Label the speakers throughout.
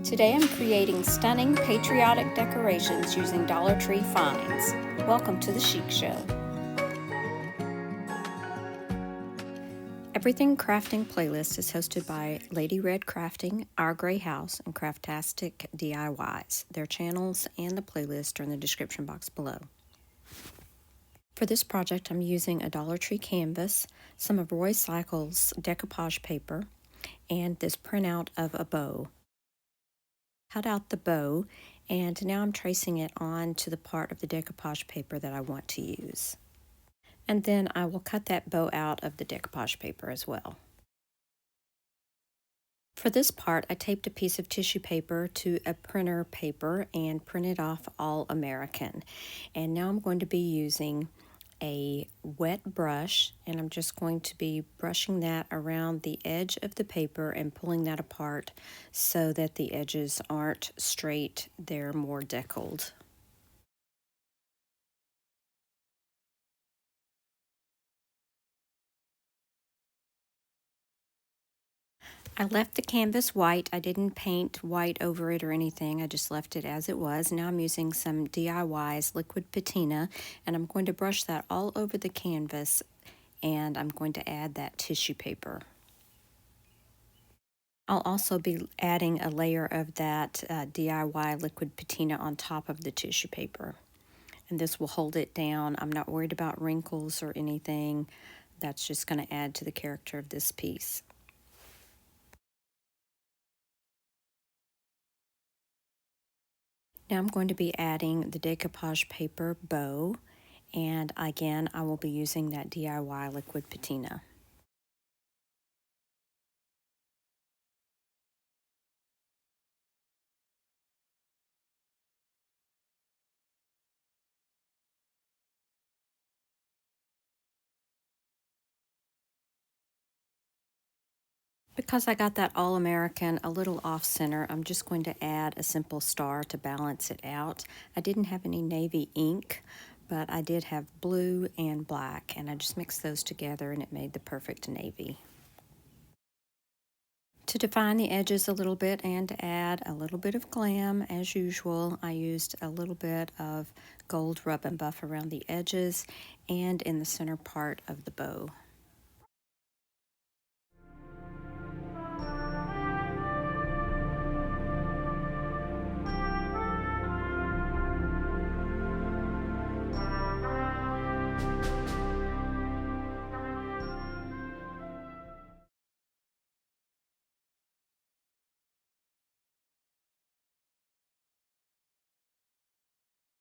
Speaker 1: Today I'm creating stunning patriotic decorations using Dollar Tree finds. Welcome to the Chic Show. Everything Crafting playlist is hosted by Lady Red Crafting, Our Gray House, and Craftastic DIYs. Their channels and the playlist are in the description box below. For this project I'm using a Dollar Tree canvas, some of Roy Cycle's decoupage paper, and this printout of a bow. Cut out the bow, and now I'm tracing it on to the part of the decoupage paper that I want to use. And then I will cut that bow out of the decoupage paper as well. For this part, I taped a piece of tissue paper to a printer paper and printed off All American. And now I'm going to be using a wet brush, and I'm just going to be brushing that around the edge of the paper and pulling that apart so that the edges aren't straight, they're more deckled. I left the canvas white. I didn't paint white over it or anything. I just left it as it was. Now I'm using some DIY's liquid patina, and I'm going to brush that all over the canvas, and I'm going to add that tissue paper. I'll also be adding a layer of that DIY liquid patina on top of the tissue paper. And this will hold it down. I'm not worried about wrinkles or anything. That's just going to add to the character of this piece. Now I'm going to be adding the decoupage paper bow, and again I will be using that DIY liquid patina. Because I got that All American a little off center, I'm just going to add a simple star to balance it out. I didn't have any navy ink, but I did have blue and black, and I just mixed those together and it made the perfect navy. To define the edges a little bit and to add a little bit of glam, as usual, I used a little bit of gold rub and buff around the edges and in the center part of the bow.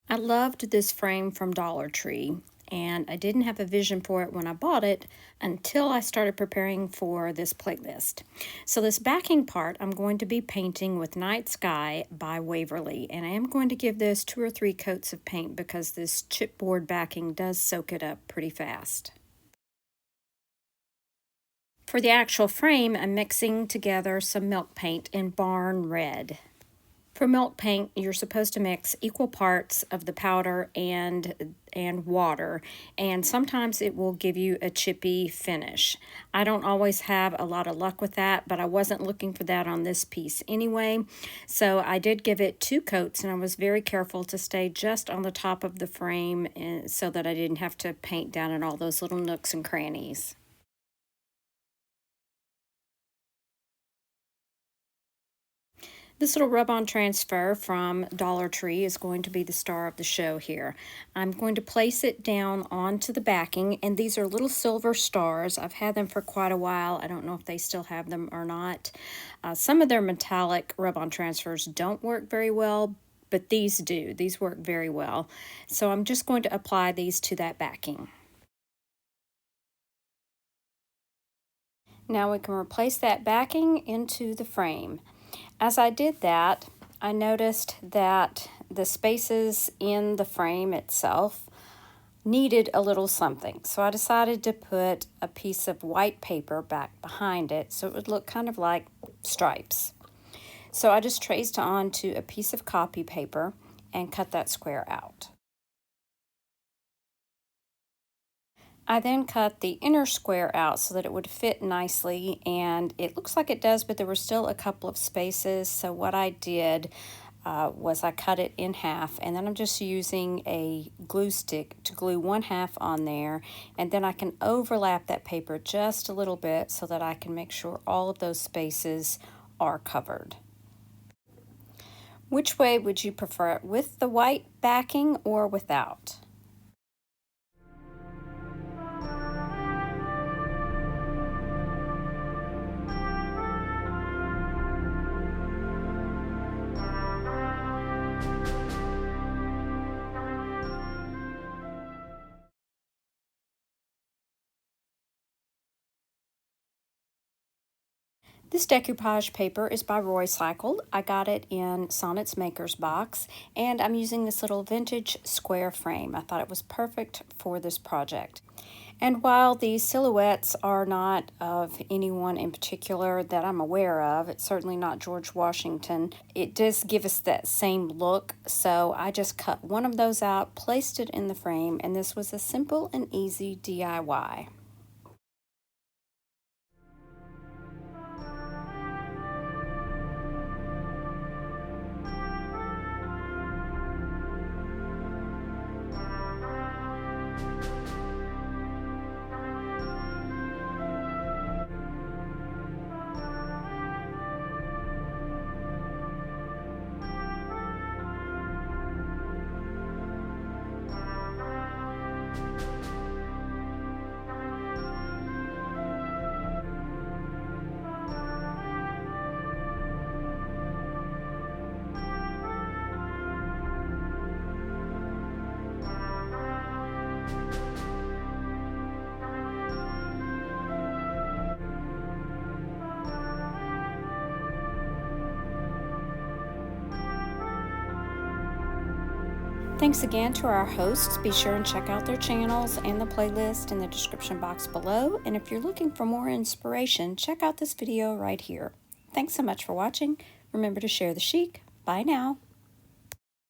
Speaker 1: I loved this frame from Dollar Tree, and I didn't have a vision for it when I bought it until I started preparing for this playlist. So this backing part I'm going to be painting with Night Sky by Waverly, and I am going to give this 2 or 3 coats of paint because this chipboard backing does soak it up pretty fast. For the actual frame, I'm mixing together some milk paint in Barn Red. For milk paint, you're supposed to mix equal parts of the powder and water, and sometimes it will give you a chippy finish. I don't always have a lot of luck with that, but I wasn't looking for that on this piece anyway. So I did give it 2 coats, and I was very careful to stay just on the top of the frame so that I didn't have to paint down in all those little nooks and crannies. This little rub-on transfer from Dollar Tree is going to be the star of the show here. I'm going to place it down onto the backing, and these are little silver stars. I've had them for quite a while. I don't know if they still have them or not. Some of their metallic rub-on transfers don't work very well, but these do. These work very well. So I'm just going to apply these to that backing. Now we can replace that backing into the frame. As I did that, I noticed that the spaces in the frame itself needed a little something. So I decided to put a piece of white paper back behind it so it would look kind of like stripes. So I just traced onto a piece of copy paper and cut that square out. I then cut the inner square out so that it would fit nicely, and it looks like it does, but there were still a couple of spaces. So what I did was I cut it in half, and then I'm just using a glue stick to glue one half on there, and then I can overlap that paper just a little bit so that I can make sure all of those spaces are covered. Which way would you prefer it, with the white backing or without? This decoupage paper is by Roy Cycled. I got it in Sonnet's Maker's Box, and I'm using this little vintage square frame. I thought it was perfect for this project. And while these silhouettes are not of anyone in particular that I'm aware of, it's certainly not George Washington, it does give us that same look. So I just cut one of those out, placed it in the frame, and this was a simple and easy DIY. Thanks again to our hosts. Be sure and check out their channels and the playlist in the description box below. And if you're looking for more inspiration, check out this video right here. Thanks so much for watching. Remember to share the chic. Bye now.